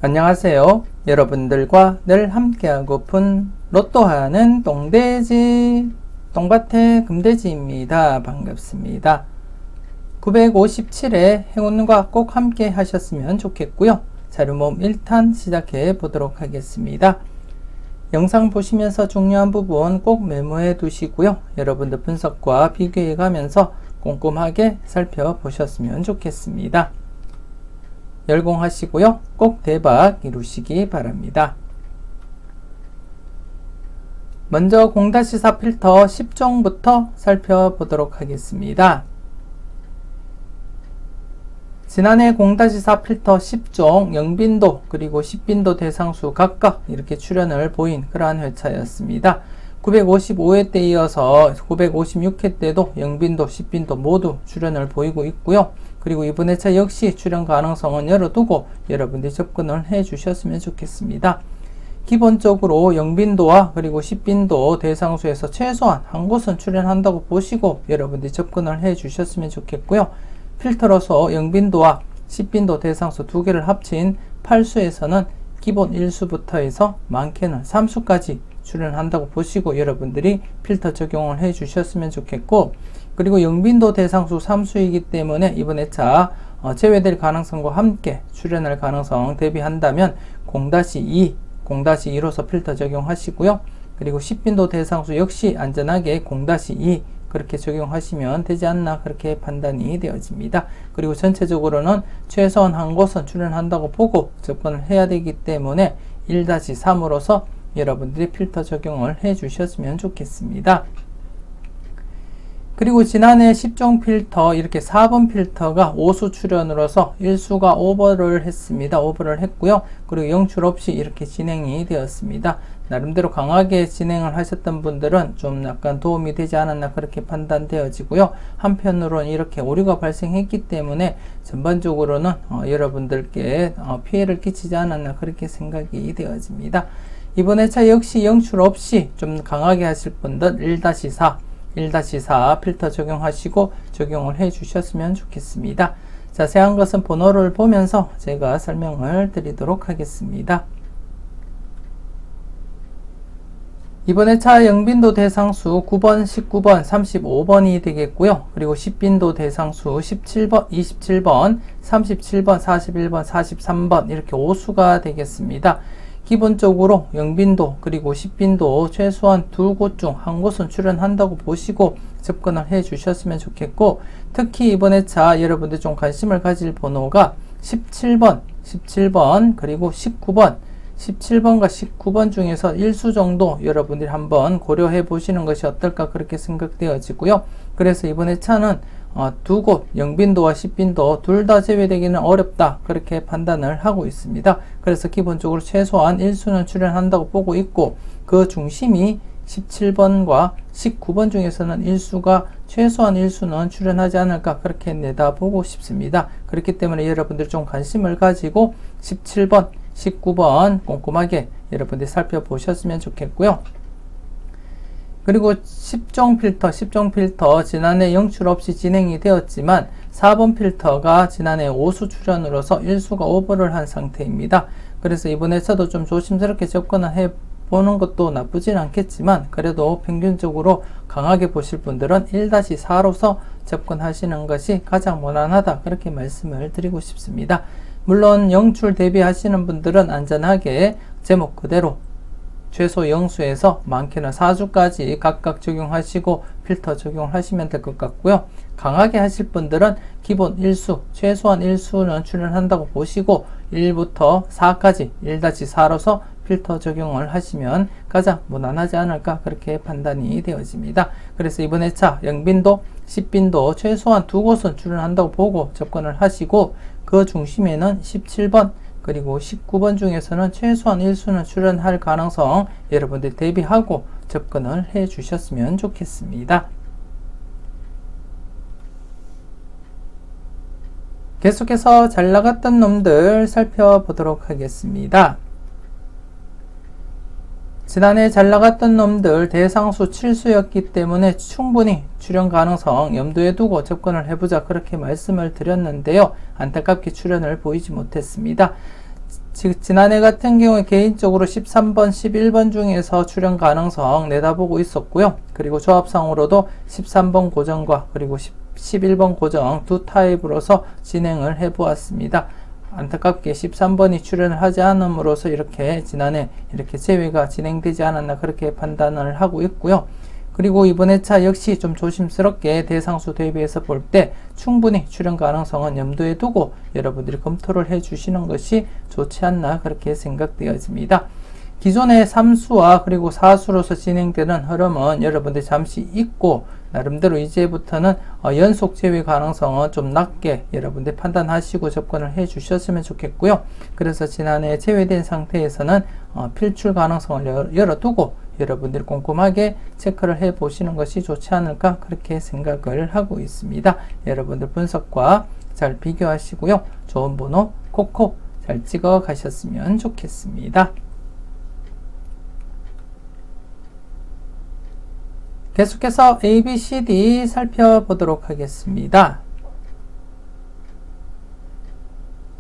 안녕하세요. 여러분들과 늘 함께하고픈 로또 하는 똥돼지 똥밭의 금돼지입니다. 반갑습니다. 957회 행운과 꼭 함께 하셨으면 좋겠고요. 자료모음 1탄 시작해 보도록 하겠습니다. 영상 보시면서 중요한 부분 꼭 메모해 두시고요. 여러분들 분석과 비교해 가면서 꼼꼼하게 살펴보셨으면 좋겠습니다. 열공하시고요. 꼭 대박 이루시기 바랍니다. 먼저 0-4 필터 10종부터 살펴보도록 하겠습니다. 지난해 0-4 필터 10종 영빈도 그리고 10빈도 대상수 각각 이렇게 출현을 보인 그러한 회차였습니다. 955회 때 이어서 956회 때도 영빈도 10빈도 모두 출현을 보이고 있고요. 그리고 이번 회차 역시 출현 가능성은 열어두고 여러분들이 접근을 해 주셨으면 좋겠습니다. 기본적으로 영빈도와 그리고 10빈도 대상수에서 최소한 한 곳은 출현한다고 보시고 여러분들이 접근을 해 주셨으면 좋겠고요. 필터로서 영빈도와 10빈도 대상수 두 개를 합친 8수에서는 기본 1수부터 해서 많게는 3수까지 출현한다고 보시고 여러분들이 필터 적용을 해 주셨으면 좋겠고, 그리고 영빈도 대상수 3수이기 때문에 이번 회차 제외될 가능성과 함께 출현할 가능성 대비한다면 0-2, 0-2로서 필터 적용하시고요. 그리고 10빈도 대상수 역시 안전하게 0-2 그렇게 적용하시면 되지 않나 그렇게 판단이 되어집니다. 그리고 전체적으로는 최소한 한 곳은 출현한다고 보고 접근을 해야 되기 때문에 1-3으로서 여러분들이 필터 적용을 해 주셨으면 좋겠습니다. 그리고 지난해 10종 필터 이렇게 4번 필터가 5수 출현으로서 1수가 오버를 했습니다. 오버를 했고요. 그리고 영출 없이 이렇게 진행이 되었습니다. 나름대로 강하게 진행을 하셨던 분들은 좀 약간 도움이 되지 않았나 그렇게 판단되어지고요. 한편으로는 이렇게 오류가 발생했기 때문에 전반적으로는 여러분들께 피해를 끼치지 않았나 그렇게 생각이 되어집니다. 이번 회차 역시 영출 없이 좀 강하게 하실 분들 1-4 필터 적용하시고 적용을 해 주셨으면 좋겠습니다. 자세한 것은 번호를 보면서 제가 설명을 드리도록 하겠습니다. 이번 회차 영빈도 대상수 9번, 19번, 35번이 되겠고요. 그리고 10빈도 대상수 17번, 27번, 37번, 41번, 43번 이렇게 5수가 되겠습니다. 기본적으로 영빈도 그리고 10빈도 최소한 두 곳 중 한 곳은 출현한다고 보시고 접근을 해 주셨으면 좋겠고, 특히 이번 회차 여러분들 좀 관심을 가질 번호가 17번 그리고 19번 17번과 19번 중에서 1수 정도 여러분들이 한번 고려해 보시는 것이 어떨까 그렇게 생각되어지고요. 그래서 이번 회차는 두 곳 영빈도와 10빈도 둘 다 제외되기는 어렵다 그렇게 판단을 하고 있습니다. 그래서 기본적으로 최소한 1수는 출현한다고 보고 있고, 그 중심이 17번과 19번 중에서는 1수가 최소한 1수는 출현하지 않을까 그렇게 내다보고 싶습니다. 그렇기 때문에 여러분들 좀 관심을 가지고 17번 19번 꼼꼼하게 여러분들이 살펴보셨으면 좋겠고요. 그리고 10종 필터 지난해 영출 없이 진행이 되었지만 4번 필터가 지난해 5수 출현으로서 1수가 오버를 한 상태입니다. 그래서 이번에서도 좀 조심스럽게 접근을 해보는 것도 나쁘진 않겠지만, 그래도 평균적으로 강하게 보실 분들은 1-4로서 접근하시는 것이 가장 무난하다 그렇게 말씀을 드리고 싶습니다. 물론 영출 대비하시는 분들은 안전하게 제목 그대로 최소 0수에서 많게는 4수까지 각각 적용하시고 필터 적용하시면 될 것 같고요. 강하게 하실 분들은 기본 1수, 최소한 1수는 출현한다고 보시고 1부터 4까지 1-4로서 필터 적용을 하시면 가장 무난하지 않을까 그렇게 판단이 되어집니다. 그래서 이번 회차 영빈도, 10빈도 최소한 두 곳은 출현한다고 보고 접근을 하시고, 그 중심에는 17번 그리고 19번 중에서는 최소한 1수는 출현할 가능성 여러분들 대비하고 접근을 해 주셨으면 좋겠습니다. 계속해서 잘 나갔던 놈들 살펴보도록 하겠습니다. 지난해 잘 나갔던 놈들 대상수 7수였기 때문에 충분히 출현 가능성 염두에 두고 접근을 해보자 그렇게 말씀을 드렸는데요. 안타깝게 출현을 보이지 못했습니다. 지난해 같은 경우에 개인적으로 13번, 11번 중에서 출연 가능성 내다보고 있었고요. 그리고 조합상으로도 13번 고정과 그리고 11번 고정 두 타입으로서 진행을 해보았습니다. 안타깝게 13번이 출연을 하지 않음으로써 이렇게 지난해 이렇게 제외가 진행되지 않았나 그렇게 판단을 하고 있고요. 그리고 이번 회차 역시 좀 조심스럽게 대상수 대비해서 볼 때 충분히 출연 가능성은 염두에 두고 여러분들이 검토를 해 주시는 것이 좋지 않나 그렇게 생각되어집니다. 기존의 3수와 그리고 4수로서 진행되는 흐름은 여러분들 잠시 잊고 나름대로 이제부터는 연속 제외 가능성은 좀 낮게 여러분들 판단하시고 접근을 해 주셨으면 좋겠고요. 그래서 지난해 제외된 상태에서는 필출 가능성을 열어두고 여러분들이 꼼꼼하게 체크를 해 보시는 것이 좋지 않을까 그렇게 생각을 하고 있습니다. 여러분들 분석과 잘 비교하시고요. 좋은 번호 콕콕 잘 찍어 가셨으면 좋겠습니다. 계속해서 A, B, C, D 살펴보도록 하겠습니다.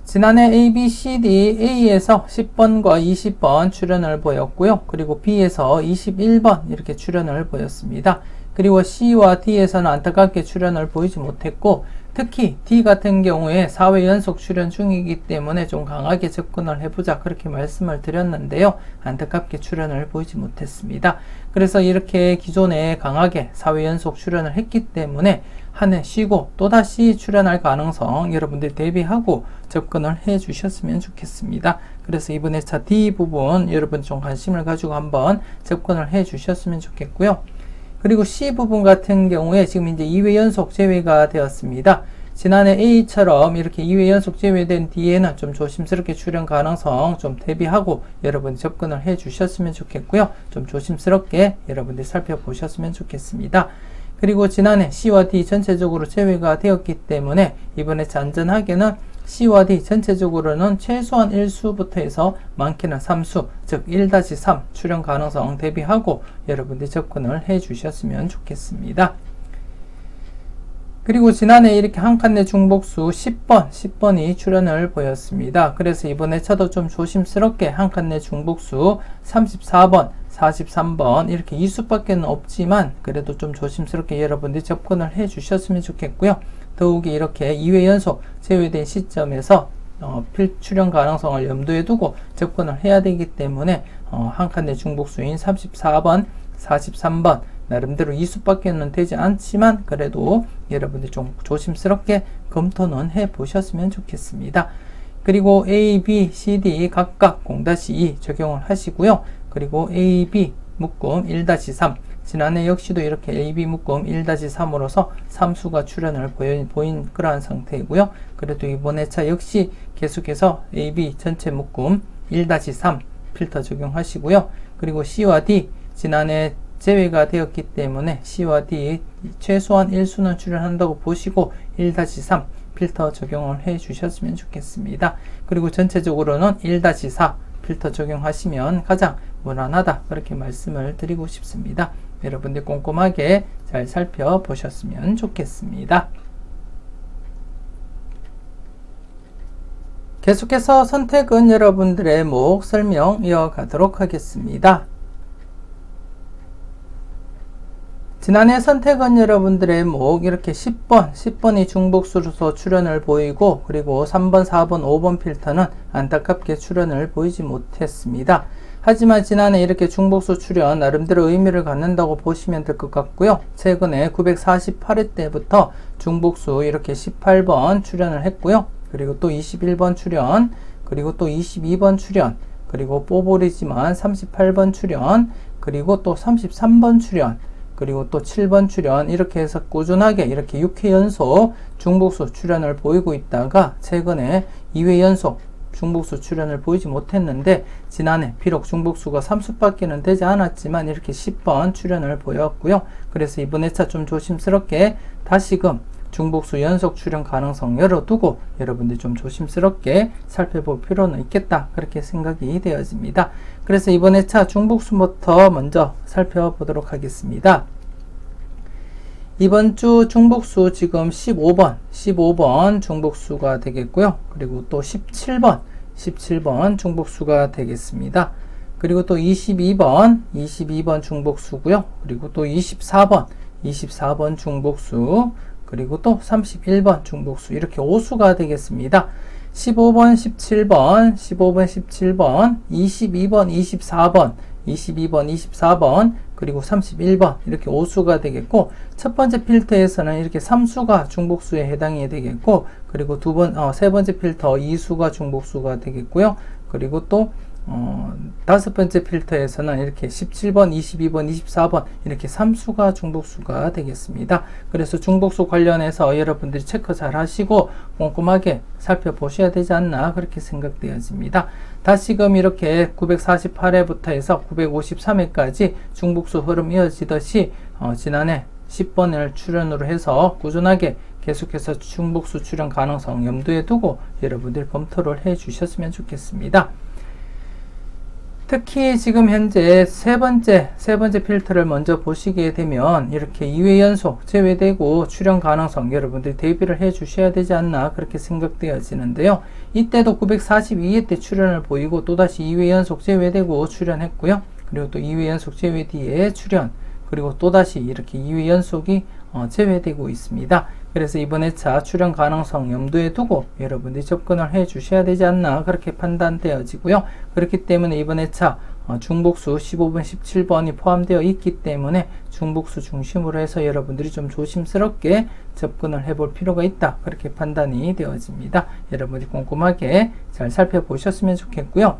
지난해 A, B, C, D, A에서 10번과 20번 출연을 보였고요. 그리고 B에서 21번 이렇게 출연을 보였습니다. 그리고 C와 D에서는 안타깝게 출연을 보이지 못했고 특히 D 같은 경우에 4회 연속 출연 중이기 때문에 좀 강하게 접근을 해보자 그렇게 말씀을 드렸는데요. 안타깝게 출연을 보이지 못했습니다. 그래서 이렇게 기존에 강하게 4회 연속 출연을 했기 때문에 한 해 쉬고 또다시 출연할 가능성 여러분들 대비하고 접근을 해 주셨으면 좋겠습니다. 그래서 이번 회차 D 부분 여러분 좀 관심을 가지고 한번 접근을 해 주셨으면 좋겠고요. 그리고 C 부분 같은 경우에 지금 이제 2회 연속 제외가 되었습니다. 지난해 A처럼 이렇게 2회 연속 제외된 D에는 좀 조심스럽게 출연 가능성 좀 대비하고 여러분 접근을 해 주셨으면 좋겠고요. 좀 조심스럽게 여러분들 살펴보셨으면 좋겠습니다. 그리고 지난해 C와 D 전체적으로 제외가 되었기 때문에 이번에 안전하게는 C와 D 전체적으로는 최소한 1수부터 해서 많게는 3수, 즉 1-3 출연 가능성 대비하고 여러분들 접근을 해 주셨으면 좋겠습니다. 그리고 지난해 이렇게 한 칸내 중복수 10번이 출연을 보였습니다. 그래서 이번 회차도 좀 조심스럽게 한 칸내 중복수 34번, 43번 이렇게 2수밖에 없지만 그래도 좀 조심스럽게 여러분들이 접근을 해 주셨으면 좋겠고요. 더욱이 이렇게 2회 연속 제외된 시점에서 필출연 가능성을 염두에 두고 접근을 해야 되기 때문에 한 칸내 중복수인 34번, 43번 나름대로 2수밖에는 되지 않지만 그래도 여러분들 좀 조심스럽게 검토는 해 보셨으면 좋겠습니다. 그리고 A, B, C, D 각각 0-2 적용을 하시고요. 그리고 A, B 묶음 1-3 지난해 역시도 이렇게 A, B 묶음 1-3으로서 3수가 출연을 보인 그러한 상태이고요. 그래도 이번 회차 역시 계속해서 A, B 전체 묶음 1-3 필터 적용하시고요. 그리고 C와 D 지난해 제외가 되었기 때문에 C와 D 최소한 1수는 출연한다고 보시고 1-3 필터 적용을 해 주셨으면 좋겠습니다. 그리고 전체적으로는 1-4 필터 적용하시면 가장 무난하다 그렇게 말씀을 드리고 싶습니다. 여러분들 꼼꼼하게 잘 살펴보셨으면 좋겠습니다. 계속해서 선택은 여러분들의 목 설명 이어가도록 하겠습니다. 지난해 선택은 여러분들의 목 이렇게 10번이 중복수로서 출연을 보이고 그리고 3번, 4번, 5번 필터는 안타깝게 출연을 보이지 못했습니다. 하지만 지난해 이렇게 중복수 출연 나름대로 의미를 갖는다고 보시면 될 것 같고요. 최근에 948회 때부터 중복수 이렇게 18번 출연을 했고요. 그리고 또 21번 출연, 그리고 또 22번 출연, 그리고 뽀볼이지만 38번 출연, 그리고 또 33번 출연, 그리고 또 7번 출연 이렇게 해서 꾸준하게 이렇게 6회 연속 중복수 출연을 보이고 있다가 최근에 2회 연속 중복수 출연을 보이지 못했는데 지난해 비록 중복수가 3수밖에는 되지 않았지만 이렇게 10번 출연을 보였고요. 그래서 이번 회차 좀 조심스럽게 다시금 중복수 연속 출연 가능성 열어두고 여러분들 좀 조심스럽게 살펴볼 필요는 있겠다 그렇게 생각이 되어집니다. 그래서 이번 회차 중복수부터 먼저 살펴보도록 하겠습니다. 이번 주 중복수 지금 15번 중복수가 되겠고요. 그리고 또 17번 17번 중복수가 되겠습니다. 그리고 또 22번 중복수고요. 그리고 또 24번 중복수, 그리고 또 31번 중복수, 이렇게 5수가 되겠습니다. 15번, 17번, 22번, 24번, 그리고 31번, 이렇게 5수가 되겠고, 첫 번째 필터에서는 이렇게 3수가 중복수에 해당이 되겠고, 그리고 세 번째 필터 2수가 중복수가 되겠고요. 그리고 또 다섯 번째 필터에서는 이렇게 17번, 22번, 24번, 이렇게 3수가 중복수가 되겠습니다. 그래서 중복수 관련해서 여러분들이 체크 잘 하시고 꼼꼼하게 살펴보셔야 되지 않나, 그렇게 생각되어집니다. 다시금 이렇게 948회부터 해서 953회까지 중복수 흐름 이어지듯이 지난해 10번을 출연으로 해서 꾸준하게 계속해서 중복수 출연 가능성 염두에 두고 여러분들 검토를 해 주셨으면 좋겠습니다. 특히 지금 현재 세 번째 필터를 먼저 보시게 되면 이렇게 2회 연속 제외되고 출연 가능성 여러분들이 대비를 해 주셔야 되지 않나, 그렇게 생각되어지는데요. 이때도 942회 때 출연을 보이고 또다시 2회 연속 제외되고 출연했고요. 그리고 또 2회 연속 제외 뒤에 출연, 그리고 또다시 이렇게 2회 연속이 제외되고 있습니다. 그래서 이번 회차 출연 가능성 염두에 두고 여러분들이 접근을 해 주셔야 되지 않나, 그렇게 판단되어지고요. 그렇기 때문에 이번 회차 중복수 15번, 17번이 포함되어 있기 때문에 중복수 중심으로 해서 여러분들이 좀 조심스럽게 접근을 해볼 필요가 있다, 그렇게 판단이 되어집니다. 여러분들이 꼼꼼하게 잘 살펴보셨으면 좋겠고요.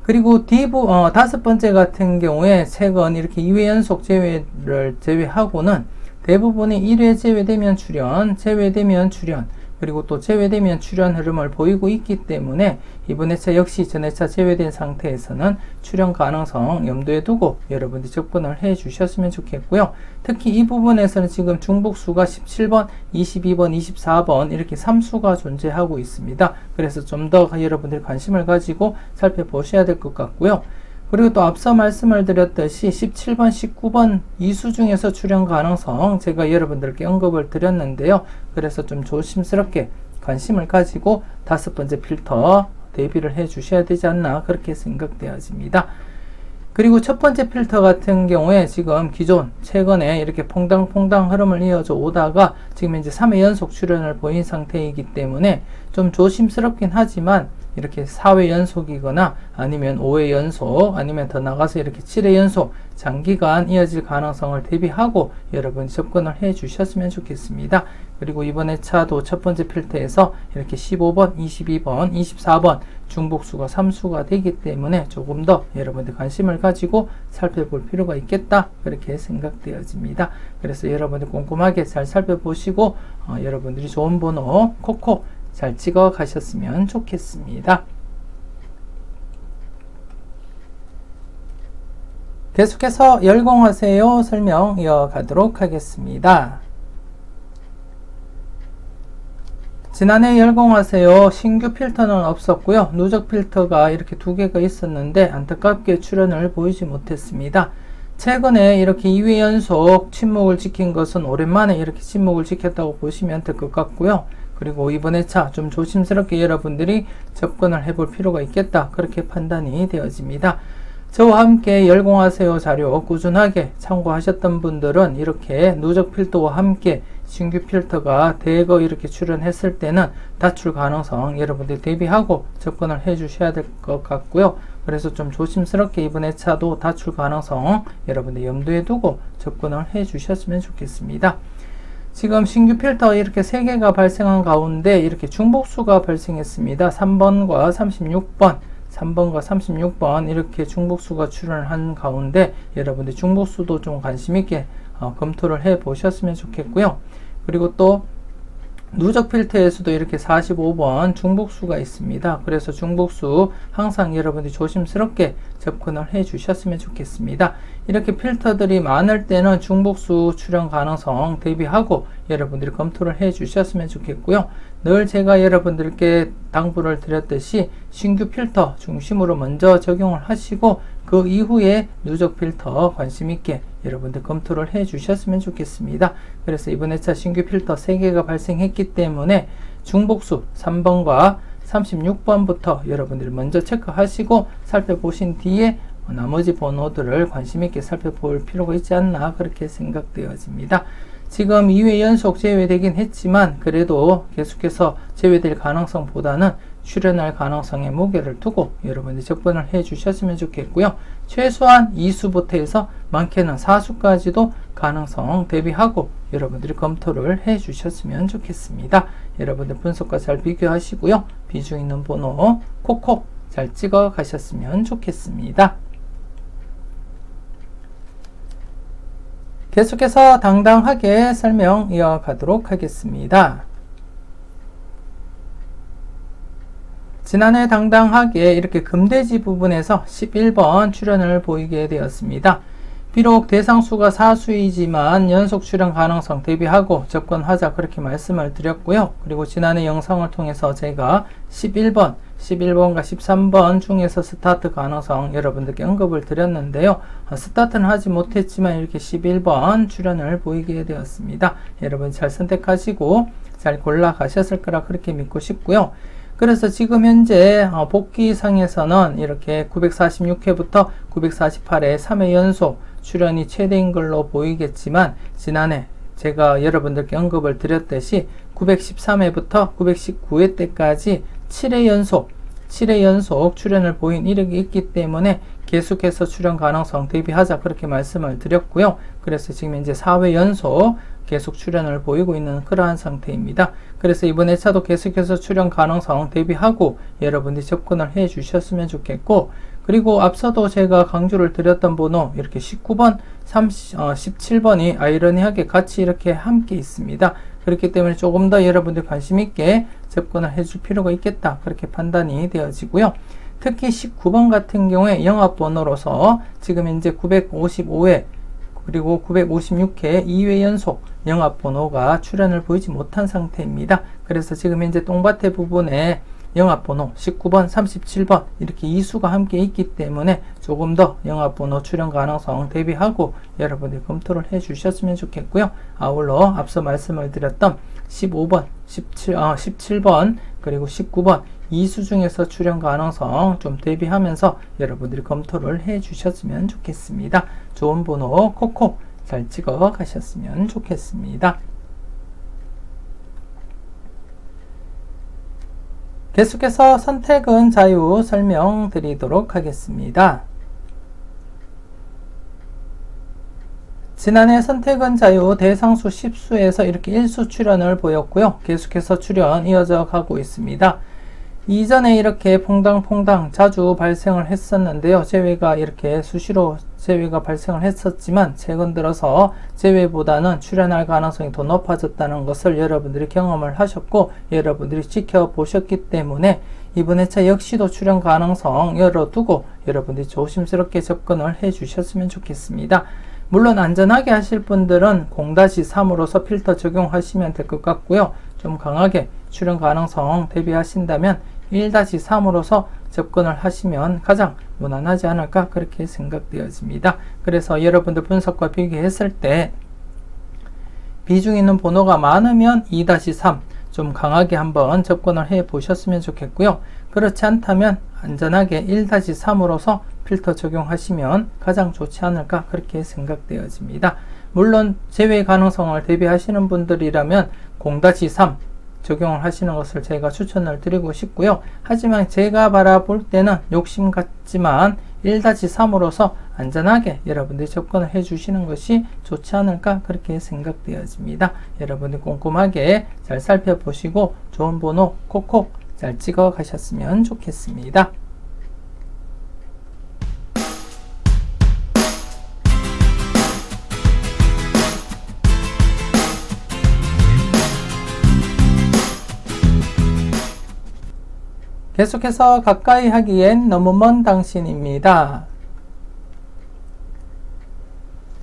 그리고 다섯 번째 같은 경우에 책은 이렇게 2회 연속 제외를 제외하고는 대부분이 1회 제외되면 출연, 그리고 또 제외되면 출연 흐름을 보이고 있기 때문에 이번 회차 역시 전 회차 제외된 상태에서는 출연 가능성 염두에 두고 여러분들이 접근을 해 주셨으면 좋겠고요. 특히 이 부분에서는 지금 중복수가 17번, 22번, 24번 이렇게 3수가 존재하고 있습니다. 그래서 좀 더 여러분들이 관심을 가지고 살펴보셔야 될 것 같고요. 그리고 또 앞서 말씀을 드렸듯이 17번, 19번 2수 중에서 출연 가능성 제가 여러분들께 언급을 드렸는데요. 그래서 좀 조심스럽게 관심을 가지고 다섯 번째 필터 대비를 해 주셔야 되지 않나, 그렇게 생각되어집니다. 그리고 첫 번째 필터 같은 경우에 지금 기존 최근에 이렇게 퐁당퐁당 흐름을 이어져 오다가 지금 이제 3회 연속 출연을 보인 상태이기 때문에 좀 조심스럽긴 하지만 이렇게 4회 연속이거나 아니면 5회 연속, 아니면 더 나가서 이렇게 7회 연속 장기간 이어질 가능성을 대비하고 여러분 접근을 해 주셨으면 좋겠습니다. 그리고 이번 회차도 첫 번째 필터에서 이렇게 15번, 22번, 24번 중복수가 3수가 되기 때문에 조금 더 여러분들 관심을 가지고 살펴볼 필요가 있겠다, 그렇게 생각되어집니다. 그래서 여러분들 꼼꼼하게 잘 살펴보시고 여러분들이 좋은 번호 콕콕 잘 찍어 가셨으면 좋겠습니다. 계속해서 열공하세요 설명 이어가도록 하겠습니다. 지난해 열공하세요 신규 필터는 없었고요. 누적 필터가 이렇게 두 개가 있었는데 안타깝게 출연을 보이지 못했습니다. 최근에 이렇게 2회 연속 침묵을 지킨 것은 오랜만에 이렇게 침묵을 지켰다고 보시면 될 것 같고요. 그리고 이번 회차 좀 조심스럽게 여러분들이 접근을 해볼 필요가 있겠다, 그렇게 판단이 되어집니다. 저와 함께 열공하세요 자료 꾸준하게 참고하셨던 분들은 이렇게 누적 필터와 함께 신규 필터가 대거 이렇게 출연했을 때는 다출 가능성 여러분들이 대비하고 접근을 해 주셔야 될 것 같고요. 그래서 좀 조심스럽게 이번 회차도 다출 가능성 여러분들 염두에 두고 접근을 해 주셨으면 좋겠습니다. 지금 신규 필터 이렇게 3개가 발생한 가운데 이렇게 중복수가 발생했습니다. 3번과 36번 이렇게 중복수가 출연을 한 가운데 여러분들 중복수도 좀 관심있게 검토를 해 보셨으면 좋겠고요. 그리고 또 누적 필터에서도 이렇게 45번 중복수가 있습니다. 그래서 중복수 항상 여러분들이 조심스럽게 접근을 해 주셨으면 좋겠습니다. 이렇게 필터들이 많을 때는 중복수 출현 가능성 대비하고 여러분들이 검토를 해 주셨으면 좋겠고요. 늘 제가 여러분들께 당부를 드렸듯이 신규 필터 중심으로 먼저 적용을 하시고 그 이후에 누적 필터 관심있게 여러분들 검토를 해 주셨으면 좋겠습니다. 그래서 이번 회차 신규 필터 3개가 발생했기 때문에 중복수 3번과 36번부터 여러분들이 먼저 체크하시고 살펴보신 뒤에 나머지 번호들을 관심 있게 살펴볼 필요가 있지 않나 그렇게 생각되어집니다. 지금 2회 연속 제외되긴 했지만 그래도 계속해서 제외될 가능성보다는 출현할 가능성에 무게를 두고 여러분들이 접근을 해 주셨으면 좋겠고요. 최소한 2수부터 해서 많게는 4수까지도 가능성 대비하고 여러분들이 검토를 해 주셨으면 좋겠습니다. 여러분들 분석과 잘 비교하시고요. 비중 있는 번호 콕콕 잘 찍어 가셨으면 좋겠습니다. 계속해서 당당하게 설명 이어가도록 하겠습니다. 지난해 당당하게 이렇게 금돼지 부분에서 11번 출현을 보이게 되었습니다. 비록 대상수가 4수이지만 연속 출현 가능성 대비하고 접근하자 그렇게 말씀을 드렸고요. 그리고 지난해 영상을 통해서 제가 11번과 13번 중에서 스타트 가능성 여러분들께 언급을 드렸는데요. 스타트는 하지 못했지만 이렇게 11번 출현을 보이게 되었습니다. 여러분 잘 선택하시고 잘 골라 가셨을 거라 그렇게 믿고 싶고요. 그래서 지금 현재 복귀상에서는 이렇게 946회부터 948회 3회 연속 출현이 최대인 걸로 보이겠지만 지난해 제가 여러분들께 언급을 드렸듯이 913회부터 919회 때까지 7회 연속 출현을 보인 이력이 있기 때문에 계속해서 출현 가능성 대비하자 그렇게 말씀을 드렸고요. 그래서 지금 현재 4회 연속 계속 출현을 보이고 있는 그러한 상태입니다. 그래서 이번 회차도 계속해서 출현 가능성 대비하고 여러분들이 접근을 해 주셨으면 좋겠고, 그리고 앞서도 제가 강조를 드렸던 번호 이렇게 19번, 17번이 아이러니하게 같이 이렇게 함께 있습니다. 그렇기 때문에 조금 더 여러분들 관심 있게 접근을 해줄 필요가 있겠다 그렇게 판단이 되어지고요. 특히 19번 같은 경우에 영합번호로서 지금 현재 955회 그리고 956회 2회 연속 영합번호가 출현을 보이지 못한 상태입니다. 그래서 지금 현재 똥밭의 부분에 영합번호 19번, 37번 이렇게 2수가 함께 있기 때문에 조금 더 영합번호 출현 가능성 대비하고 여러분들이 검토를 해 주셨으면 좋겠고요. 아울러 앞서 말씀을 드렸던 15번, 17번 그리고 19번 2수 중에서 출현 가능성 좀 대비하면서 여러분들이 검토를 해 주셨으면 좋겠습니다. 좋은 번호 콕콕 잘 찍어 가셨으면 좋겠습니다. 계속해서 선택은 자유 설명드리도록 하겠습니다. 지난해 선택은 자유 대상수 10수에서 이렇게 1수 출현을 보였고요. 계속해서 출현 이어져 가고 있습니다. 이전에 이렇게 퐁당퐁당 자주 발생을 했었는데요. 재회가 이렇게 수시로 재회가 발생을 했었지만 최근 들어서 재회보다는 출현할 가능성이 더 높아졌다는 것을 여러분들이 경험을 하셨고 여러분들이 지켜보셨기 때문에 이번 회차 역시도 출현 가능성 열어두고 여러분들이 조심스럽게 접근을 해 주셨으면 좋겠습니다. 물론 안전하게 하실 분들은 0-3으로서 필터 적용하시면 될 것 같고요. 좀 강하게 출현 가능성 대비하신다면 1-3으로서 접근을 하시면 가장 무난하지 않을까 그렇게 생각되어집니다. 그래서 여러분들 분석과 비교했을 때 비중 있는 번호가 많으면 2-3 좀 강하게 한번 접근을 해 보셨으면 좋겠고요. 그렇지 않다면 안전하게 1-3으로서 필터 적용하시면 가장 좋지 않을까 그렇게 생각되어집니다. 물론 제외 가능성을 대비하시는 분들이라면 0-3 적용을 하시는 것을 제가 추천을 드리고 싶고요. 하지만 제가 바라볼 때는 욕심 같지만 1-3으로서 안전하게 여러분들이 접근을 해 주시는 것이 좋지 않을까 그렇게 생각되어집니다. 여러분들 꼼꼼하게 잘 살펴보시고 좋은 번호 콕콕 잘 찍어 가셨으면 좋겠습니다. 계속해서 가까이 하기엔 너무 먼 당신입니다.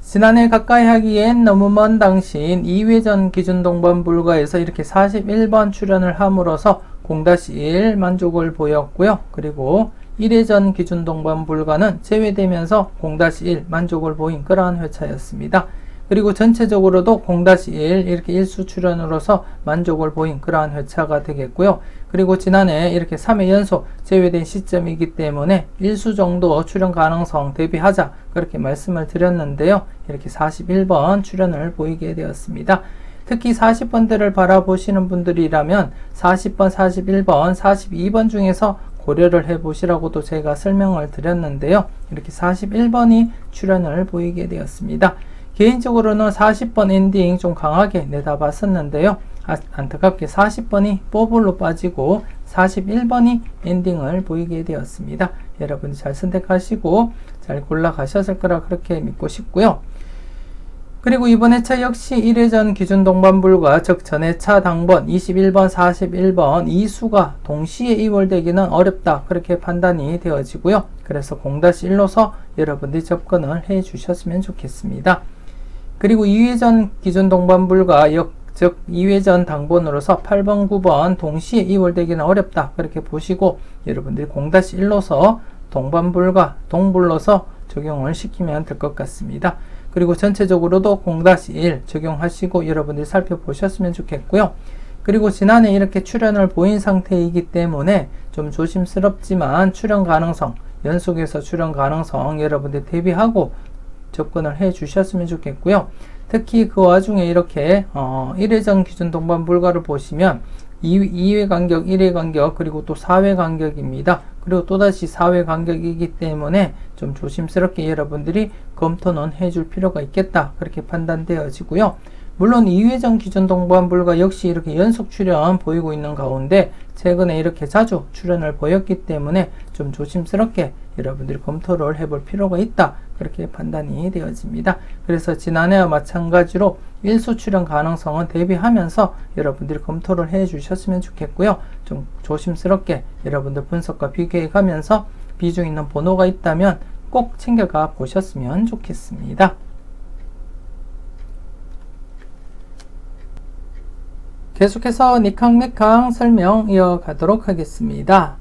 지난해 가까이 하기엔 너무 먼 당신 2회 전 기준 동반 불가에서 이렇게 41번 출연을 함으로써 0-1 만족을 보였고요. 그리고 1회 전 기준 동반 불가는 제외되면서 0-1 만족을 보인 그러한 회차였습니다. 그리고 전체적으로도 0-1 이렇게 일수 출연으로서 만족을 보인 그러한 회차가 되겠고요. 그리고 지난해 이렇게 3회 연속 제외된 시점이기 때문에 일수 정도 출연 가능성 대비하자 그렇게 말씀을 드렸는데요. 이렇게 41번 출연을 보이게 되었습니다. 특히 40번대를 바라보시는 분들이라면 40번, 41번, 42번 중에서 고려를 해보시라고도 제가 설명을 드렸는데요. 이렇게 41번이 출연을 보이게 되었습니다. 개인적으로는 40번 엔딩 좀 강하게 내다봤었는데요. 안타깝게 40번이 뽀블로 빠지고 41번이 엔딩을 보이게 되었습니다. 여러분이 잘 선택하시고 잘 골라가셨을 거라 그렇게 믿고 싶고요. 그리고 이번 회차 역시 1회전 기준 동반불과 즉 전회차 당번 21번, 41번 이 수가 동시에 이월되기는 어렵다 그렇게 판단이 되어지고요. 그래서 0-1로서 여러분들이 접근을 해 주셨으면 좋겠습니다. 그리고 2회전 기준 동반불과 즉 2회전 당번으로서 8번, 9번 동시에 이월되기는 어렵다 그렇게 보시고 여러분들이 0-1로서 동반불과 동불로서 적용을 시키면 될 것 같습니다. 그리고 전체적으로도 0-1 적용하시고 여러분들이 살펴보셨으면 좋겠고요. 그리고 지난해 이렇게 출연을 보인 상태이기 때문에 좀 조심스럽지만 출연 가능성, 연속해서 출연 가능성 여러분들 대비하고 접근을 해 주셨으면 좋겠고요. 특히 그 와중에 이렇게 1회전 기준 동반 불가를 보시면 2회 간격, 1회 간격, 그리고 또 4회 간격입니다. 그리고 또다시 4회 간격이기 때문에 좀 조심스럽게 여러분들이 검토는 해줄 필요가 있겠다. 그렇게 판단되어지고요. 물론 2회전 기준 동반 불가 역시 이렇게 연속 출연 보이고 있는 가운데 최근에 이렇게 자주 출연을 보였기 때문에 좀 조심스럽게 여러분들이 검토를 해볼 필요가 있다. 그렇게 판단이 되어집니다. 그래서 지난해와 마찬가지로 일수 출연 가능성은 대비하면서 여러분들이 검토를 해 주셨으면 좋겠고요. 좀 조심스럽게 여러분들 분석과 비교해 가면서 비중 있는 번호가 있다면 꼭 챙겨가 보셨으면 좋겠습니다. 계속해서 니캉니캉 설명 이어가도록 하겠습니다.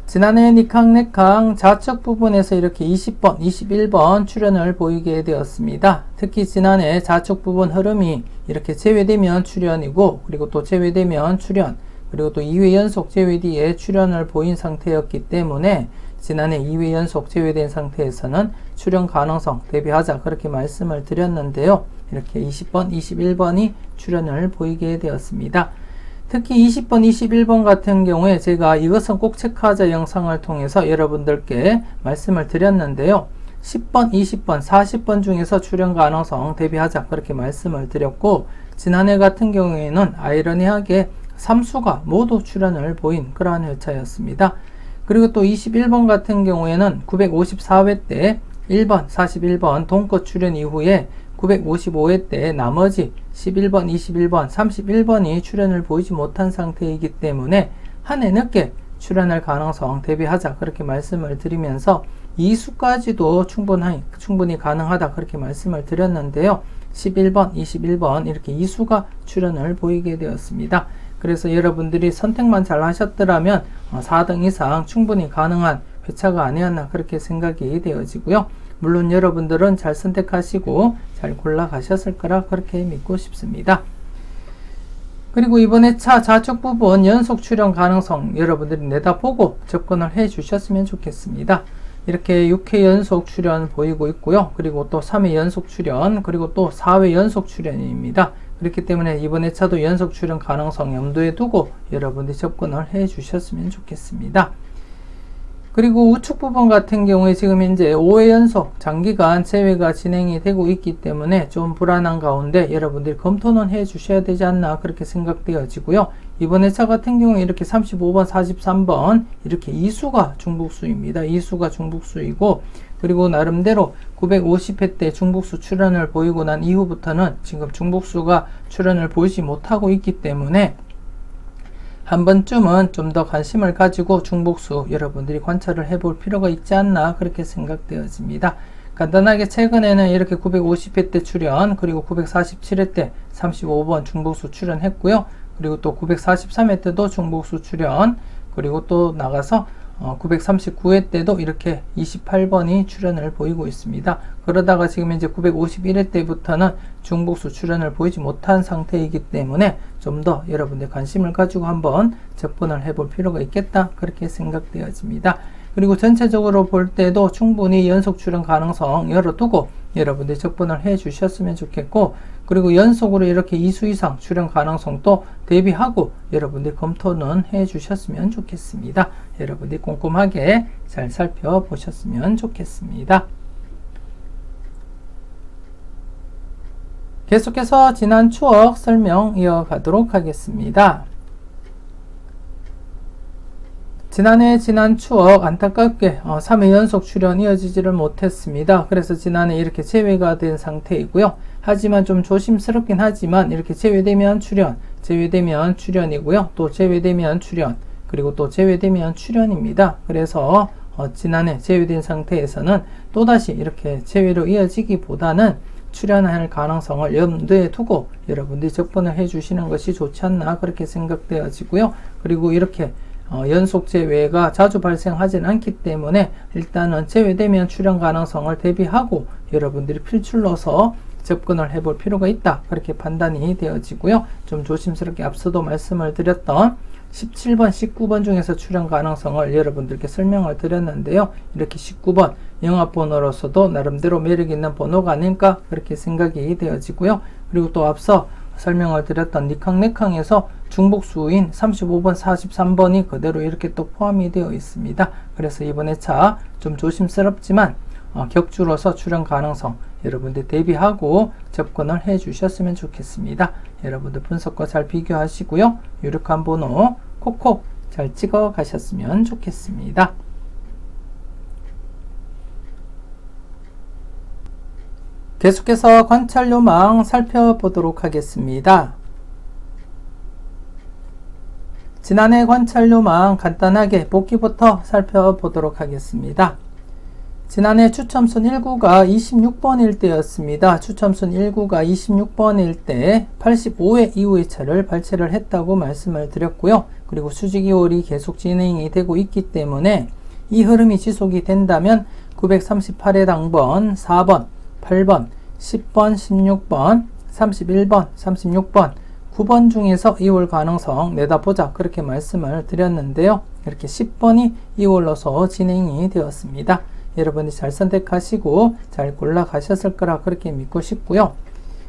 지난해 니캉네캉 좌측 부분에서 이렇게 20번, 21번 출연을 보이게 되었습니다. 특히 지난해 좌측 부분 흐름이 이렇게 제외되면 출연이고 그리고 또 제외되면 출연 그리고 또 2회 연속 제외 뒤에 출연을 보인 상태였기 때문에 지난해 2회 연속 제외된 상태에서는 출연 가능성 대비하자 그렇게 말씀을 드렸는데요. 이렇게 20번, 21번이 출연을 보이게 되었습니다. 특히 20번, 21번 같은 경우에 제가 이것은 꼭 체크하자 영상을 통해서 여러분들께 말씀을 드렸는데요. 10번, 20번, 40번 중에서 출연 가능성 대비하자 그렇게 말씀을 드렸고 지난해 같은 경우에는 아이러니하게 3수가 모두 출연을 보인 그러한 회차였습니다. 그리고 또 21번 같은 경우에는 954회 때 1번, 41번 동거 출연 이후에 955회 때 나머지 11번, 21번, 31번이 출연을 보이지 못한 상태이기 때문에 한 해 늦게 출연할 가능성 대비하자 그렇게 말씀을 드리면서 이 수까지도 충분히 가능하다 그렇게 말씀을 드렸는데요. 11번, 21번 이렇게 이 수가 출연을 보이게 되었습니다. 그래서 여러분들이 선택만 잘 하셨더라면 4등 이상 충분히 가능한 회차가 아니었나 그렇게 생각이 되어지고요. 물론 여러분들은 잘 선택하시고 잘 골라가셨을 거라 그렇게 믿고 싶습니다. 그리고 이번 회차 좌측 부분 연속 출연 가능성 여러분들이 내다보고 접근을 해 주셨으면 좋겠습니다. 이렇게 6회 연속 출연 보이고 있고요. 그리고 또 3회 연속 출연 그리고 또 4회 연속 출연입니다. 그렇기 때문에 이번 회차도 연속 출연 가능성 염두에 두고 여러분들이 접근을 해 주셨으면 좋겠습니다. 그리고 우측 부분 같은 경우에 지금 현재 5회 연속 장기간 제외가 진행이 되고 있기 때문에 좀 불안한 가운데 여러분들이 검토는 해 주셔야 되지 않나 그렇게 생각되어지고요. 이번 회차 같은 경우에 이렇게 35번, 43번 이렇게 이수가 중복수입니다. 이수가 중복수이고 그리고 나름대로 950회 때 중복수 출연을 보이고 난 이후부터는 지금 중복수가 출연을 보이지 못하고 있기 때문에 한 번쯤은 좀 더 관심을 가지고 중복수 여러분들이 관찰을 해볼 필요가 있지 않나 그렇게 생각되어집니다. 간단하게 최근에는 이렇게 950회 때 출연 그리고 947회 때 35번 중복수 출연했고요. 그리고 또 943회 때도 중복수 출연 그리고 또 나가서 939회 때도 이렇게 28번이 출현을 보이고 있습니다. 그러다가 지금 이제 951회 때부터는 중복수 출현을 보이지 못한 상태이기 때문에 좀 더 여러분들 관심을 가지고 한번 접근을 해볼 필요가 있겠다, 그렇게 생각되어집니다. 그리고 전체적으로 볼 때도 충분히 연속 출현 가능성 열어두고 여러분들 접근을 해 주셨으면 좋겠고, 그리고 연속으로 이렇게 2수 이상 출현 가능성도 대비하고 여러분들 검토는 해 주셨으면 좋겠습니다. 여러분들 꼼꼼하게 잘 살펴보셨으면 좋겠습니다. 계속해서 지난 추억 설명 이어가도록 하겠습니다. 지난 추억 안타깝게 3회 연속 출연 이어지지를 못했습니다. 그래서 지난해 이렇게 제외가 된 상태이고요. 하지만 좀 조심스럽긴 하지만 이렇게 제외되면 출연이고요. 또 제외되면 출연, 그리고 또 제외되면 출연입니다. 그래서 지난해 제외된 상태에서는 또다시 이렇게 제외로 이어지기보다는 출연할 가능성을 염두에 두고 여러분들이 접근을 해 주시는 것이 좋지 않나, 그렇게 생각되어지고요. 그리고 이렇게 연속 제외가 자주 발생하지는 않기 때문에 일단은 제외되면 출연 가능성을 대비하고 여러분들이 필출로서 접근을 해볼 필요가 있다, 그렇게 판단이 되어지고요. 좀 조심스럽게 앞서도 말씀을 드렸던 17번, 19번 중에서 출연 가능성을 여러분들께 설명을 드렸는데요. 이렇게 19번 영합번호로서도 나름대로 매력있는 번호가 아닐까, 그렇게 생각이 되어지고요. 그리고 또 앞서 설명을 드렸던 니캉네캉에서 중복수인 35번, 43번이 그대로 이렇게 또 포함이 되어 있습니다. 그래서 이번 회차 좀 조심스럽지만 격주로서 출연 가능성 여러분들 대비하고 접근을 해 주셨으면 좋겠습니다. 여러분들 분석과 잘 비교하시고요. 유력한 번호 콕콕 잘 찍어 가셨으면 좋겠습니다. 계속해서 관찰요망 살펴보도록 하겠습니다. 지난해 관찰요망 간단하게 복기부터 살펴보도록 하겠습니다. 지난해 추첨순 1구가 26번일 때였습니다. 추첨순 1구가 26번일 때 85회 이후의 차를 발췌를 했다고 말씀을 드렸고요. 그리고 수직이월이 계속 진행이 되고 있기 때문에 이 흐름이 지속이 된다면 938회 당번 4번, 8번, 10번, 16번, 31번, 36번, 9번 중에서 2월 가능성 내다보자, 그렇게 말씀을 드렸는데요. 이렇게 10번이 2월로서 진행이 되었습니다. 여러분이 잘 선택하시고 잘 골라 가셨을 거라 그렇게 믿고 싶고요.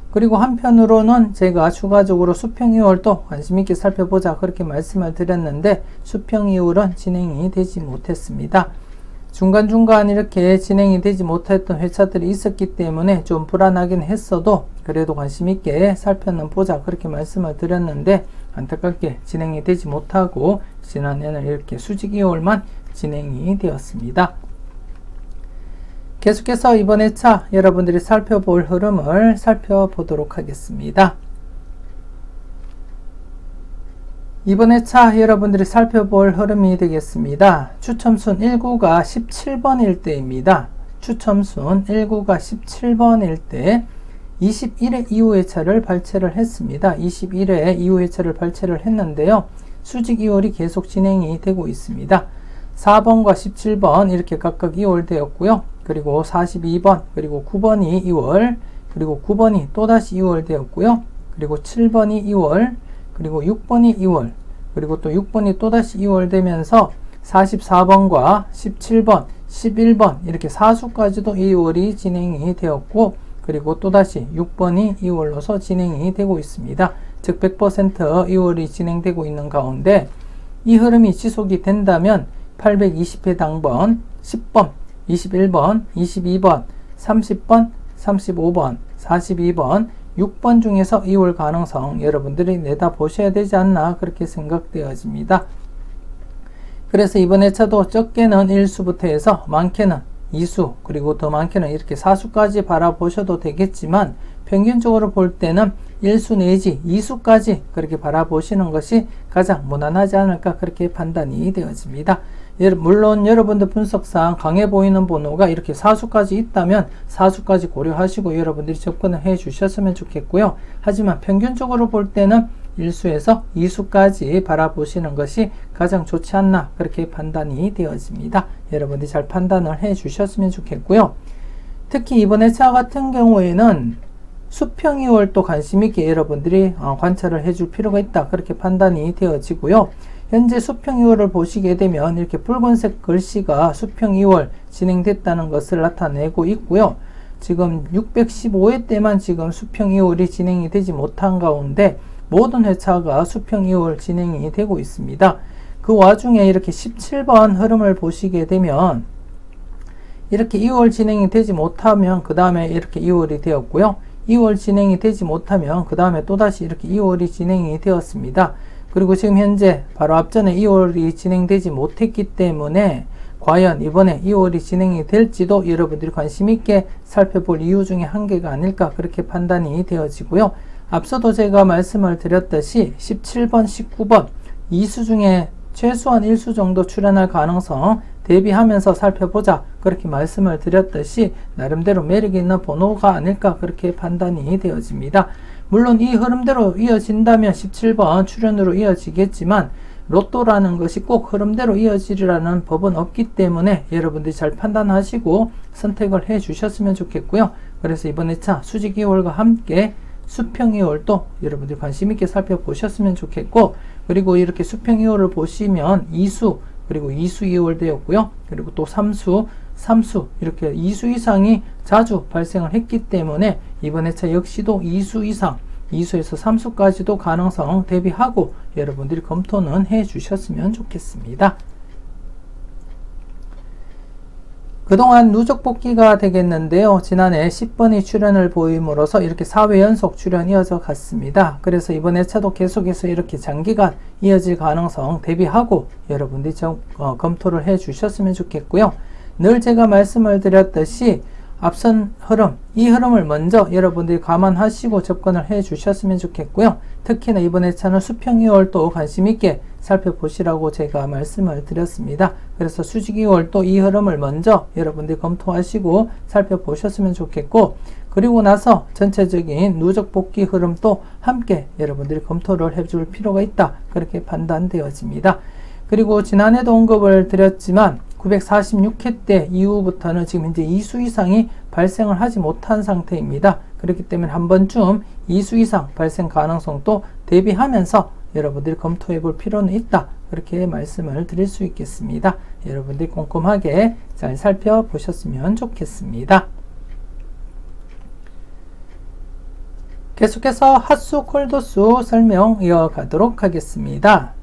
그리고 한편으로는 제가 추가적으로 수평 2월도 관심있게 살펴보자, 그렇게 말씀을 드렸는데 수평 2월은 진행이 되지 못했습니다. 중간중간 이렇게 진행이 되지 못했던 회차들이 있었기 때문에 좀 불안하긴 했어도 그래도 관심있게 살펴보자, 그렇게 말씀을 드렸는데 안타깝게 진행이 되지 못하고 지난해는 이렇게 수직 2월만 진행이 되었습니다. 계속해서 이번 회차 여러분들이 살펴볼 흐름을 살펴보도록 하겠습니다. 이번 회차 여러분들이 살펴볼 흐름이 되겠습니다. 추첨순 1구가 17번일 때입니다. 추첨순 1구가 17번일 때 21회 이후 회차를 발췌를 했습니다. 21회 이후 회차를 발췌를 했는데요. 수직 2월이 계속 진행이 되고 있습니다. 4번과 17번 이렇게 각각 2월 되었고요. 그리고 42번, 그리고 9번이 2월, 그리고 9번이 또다시 2월 되었고요. 그리고 7번이 2월, 그리고 6번이 2월, 그리고 또 6번이 또다시 2월 되면서 44번과 17번, 11번 이렇게 4수까지도 2월이 진행이 되었고, 그리고 또다시 6번이 2월로서 진행이 되고 있습니다. 즉 100% 2월이 진행되고 있는 가운데 이 흐름이 지속이 된다면 820회 당번 10번, 21번, 22번, 30번, 35번, 42번, 6번 중에서 2월 가능성 여러분들이 내다보셔야 되지 않나, 그렇게 생각되어집니다. 그래서 이번 회차도 적게는 1수부터 해서 많게는 2수, 그리고 더 많게는 이렇게 4수까지 바라보셔도 되겠지만 평균적으로 볼 때는 1수 내지 2수까지 그렇게 바라보시는 것이 가장 무난하지 않을까, 그렇게 판단이 되어집니다. 물론 여러분들 분석상 강해 보이는 번호가 이렇게 4수까지 있다면 4수까지 고려하시고 여러분들이 접근을 해 주셨으면 좋겠고요. 하지만 평균적으로 볼 때는 1수에서 2수까지 바라보시는 것이 가장 좋지 않나 그렇게 판단이 되어집니다. 여러분들이 잘 판단을 해 주셨으면 좋겠고요. 특히 이번 회차 같은 경우에는 수평 이월도 관심 있게 여러분들이 관찰을 해줄 필요가 있다 그렇게 판단이 되어지고요. 현재 수평 이월을 보시게 되면 이렇게 붉은색 글씨가 수평 이월 진행됐다는 것을 나타내고 있고요. 지금 615회 때만 지금 수평 이월이 진행이 되지 못한 가운데 모든 회차가 수평 이월 진행이 되고 있습니다. 그 와중에 이렇게 17번 흐름을 보시게 되면 이렇게 2월 진행이 되지 못하면 그 다음에 이렇게 2월이 되었고요. 2월 진행이 되지 못하면 그 다음에 또다시 이렇게 2월이 진행이 되었습니다. 그리고 지금 현재 바로 앞전에 2월이 진행되지 못했기 때문에 과연 이번에 2월이 진행이 될지도 여러분들이 관심 있게 살펴볼 이유 중에 한 개가 아닐까 그렇게 판단이 되어지고요. 앞서도 제가 말씀을 드렸듯이 17번, 19번 2수 중에 최소한 1수 정도 출현할 가능성 대비하면서 살펴보자 그렇게 말씀을 드렸듯이 나름대로 매력 있는 번호가 아닐까 그렇게 판단이 되어집니다. 물론 이 흐름대로 이어진다면 17번 출현으로 이어지겠지만 로또라는 것이 꼭 흐름대로 이어지리라는 법은 없기 때문에 여러분들이 잘 판단하시고 선택을 해 주셨으면 좋겠고요. 그래서 이번 회차 수직 2월과 함께 수평 2월도 여러분들이 관심 있게 살펴보셨으면 좋겠고, 그리고 이렇게 수평 2월을 보시면 2수 그리고 2수 2월 되었고요. 그리고 또 3수 3수 이렇게 2수 이상이 자주 발생을 했기 때문에 이번 회차 역시도 2수 이상 2수에서 3수까지도 가능성 대비하고 여러분들이 검토는 해 주셨으면 좋겠습니다. 그동안 누적 복귀가 되겠는데요. 지난해 10번이 출현을 보임으로써 이렇게 4회 연속 출현 이어져 갔습니다. 그래서 이번 회차도 계속해서 이렇게 장기간 이어질 가능성 대비하고 여러분들이 검토를 해 주셨으면 좋겠고요. 늘 제가 말씀을 드렸듯이 앞선 흐름, 이 흐름을 먼저 여러분들이 감안하시고 접근을 해 주셨으면 좋겠고요. 특히나 이번 회차는 수평 2월도 관심 있게 살펴보시라고 제가 말씀을 드렸습니다. 그래서 수직 2월도 이 흐름을 먼저 여러분들이 검토하시고 살펴보셨으면 좋겠고, 그리고 나서 전체적인 누적 복귀 흐름도 함께 여러분들이 검토를 해줄 필요가 있다 그렇게 판단되어집니다. 그리고 지난해도 언급을 드렸지만 946회 때 이후부터는 지금 현재 2수 이상이 발생을 하지 못한 상태입니다. 그렇기 때문에 한 번쯤 2수 이상 발생 가능성도 대비하면서 여러분들이 검토해 볼 필요는 있다 그렇게 말씀을 드릴 수 있겠습니다. 여러분들이 꼼꼼하게 잘 살펴보셨으면 좋겠습니다. 계속해서 핫수 콜도수 설명 이어가도록 하겠습니다.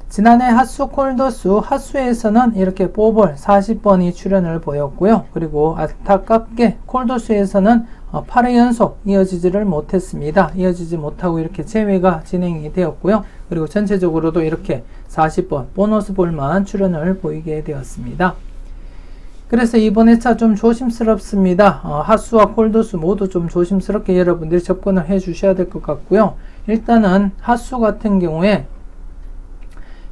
지난해 핫수 콜도수 핫수에서는 이렇게 뽀볼 40번이 출현을 보였고요. 그리고 안타깝게 콜도수에서는 8회 연속 이어지지를 못했습니다. 이어지지 못하고 이렇게 제외가 진행이 되었고요. 그리고 전체적으로도 이렇게 40번 보너스 볼만 출현을 보이게 되었습니다. 그래서 이번 회차 좀 조심스럽습니다. 핫수와 콜도수 모두 좀 조심스럽게 여러분들이 접근을 해 주셔야 될 것 같고요. 일단은 핫수 같은 경우에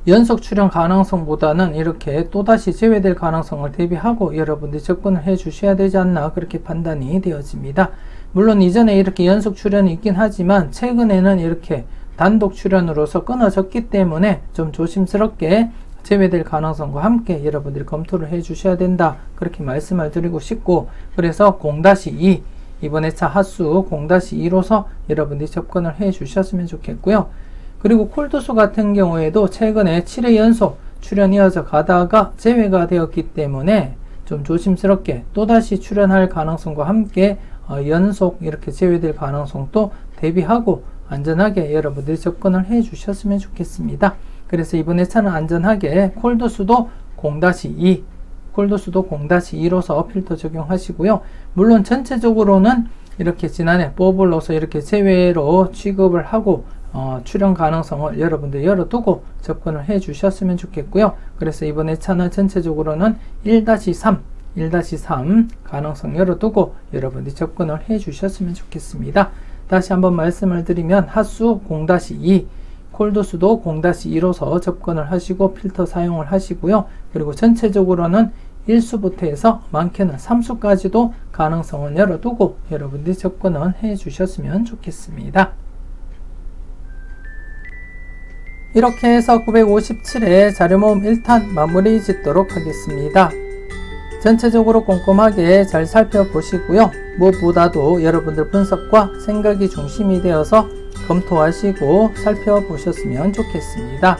연속 출현 가능성보다는 이렇게 또다시 제외될 가능성을 대비하고 여러분들이 접근을 해 주셔야 되지 않나 그렇게 판단이 되어집니다. 물론 이전에 이렇게 연속 출현이 있긴 하지만 최근에는 이렇게 단독 출현으로서 끊어졌기 때문에 좀 조심스럽게 제외될 가능성과 함께 여러분들이 검토를 해 주셔야 된다 그렇게 말씀을 드리고 싶고, 그래서 0-2 이번 회차 핫수 0-2로서 여러분들이 접근을 해 주셨으면 좋겠고요. 그리고 콜도수 같은 경우에도 최근에 7회 연속 출현 이어져 가다가 제외가 되었기 때문에 좀 조심스럽게 또다시 출현할 가능성과 함께 연속 이렇게 제외될 가능성도 대비하고 안전하게 여러분들이 접근을 해 주셨으면 좋겠습니다. 그래서 이번 회차는 안전하게 콜도수도 0-2 콜도수도 0-2로서 필터 적용하시고요. 물론 전체적으로는 이렇게 지난해 뽀블로서 이렇게 제외로 취급을 하고 출현 가능성을 여러분들 열어두고 접근을 해 주셨으면 좋겠고요. 그래서 이번 회차는 전체적으로는 1-3 가능성 열어두고 여러분들이 접근을 해 주셨으면 좋겠습니다. 다시 한번 말씀을 드리면 핫수 0-2 콜도수도 0-2로서 접근을 하시고 필터 사용을 하시고요. 그리고 전체적으로는 1수부터 해서 많게는 3수까지도 가능성은 열어두고 여러분들이 접근을 해 주셨으면 좋겠습니다. 이렇게 해서 957회 자료 모음 1탄 마무리 짓도록 하겠습니다. 전체적으로 꼼꼼하게 잘 살펴보시고요. 무엇보다도 여러분들 분석과 생각이 중심이 되어서 검토하시고 살펴보셨으면 좋겠습니다.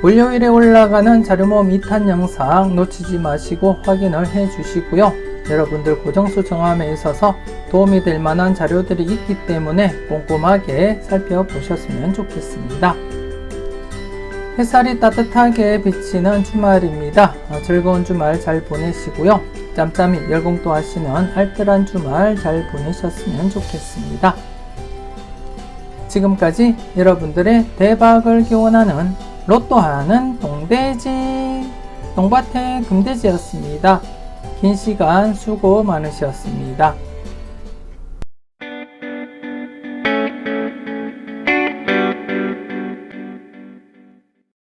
월요일에 올라가는 자료 모음 2탄 영상 놓치지 마시고 확인을 해 주시고요. 여러분들 고정수 정함에 있어서 도움이 될 만한 자료들이 있기 때문에 꼼꼼하게 살펴보셨으면 좋겠습니다. 햇살이 따뜻하게 비치는 주말입니다. 즐거운 주말 잘 보내시고요. 짬짬이 열공도 하시는 알뜰한 주말 잘 보내셨으면 좋겠습니다. 지금까지 여러분들의 대박을 기원하는 로또 하는 동돼지 동밭의 금돼지였습니다. 긴 시간 수고 많으셨습니다.